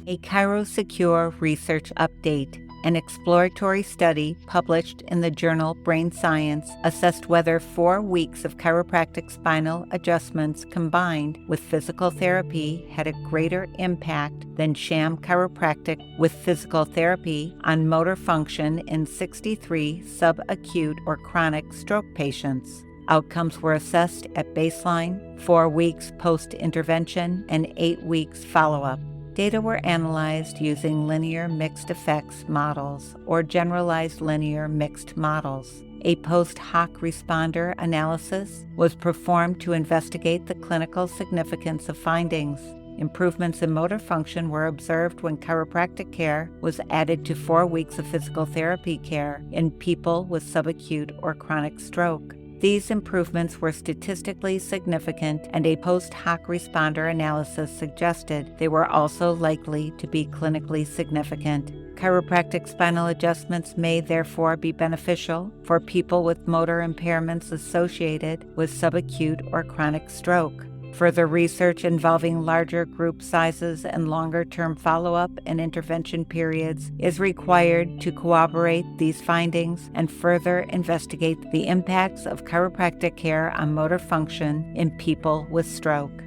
A ChiroSecure research update. An exploratory study published in the journal Brain Science assessed whether 4 weeks of chiropractic spinal adjustments combined with physical therapy had a greater impact than sham chiropractic with physical therapy on motor function in 63 subacute or chronic stroke patients. Outcomes were assessed at baseline, 4 weeks post-intervention, and 8 weeks follow-up. Data were analyzed using linear mixed effects models or generalized linear mixed models. A post-hoc responder analysis was performed to investigate the clinical significance of findings. Improvements in motor function were observed when chiropractic care was added to 4 weeks of physical therapy care in people with subacute or chronic stroke. These improvements were statistically significant, and a post-hoc responder analysis suggested they were also likely to be clinically significant. Chiropractic spinal adjustments may therefore be beneficial for people with motor impairments associated with subacute or chronic stroke. Further research involving larger group sizes and longer-term follow-up and intervention periods is required to corroborate these findings and further investigate the impacts of chiropractic care on motor function in people with stroke.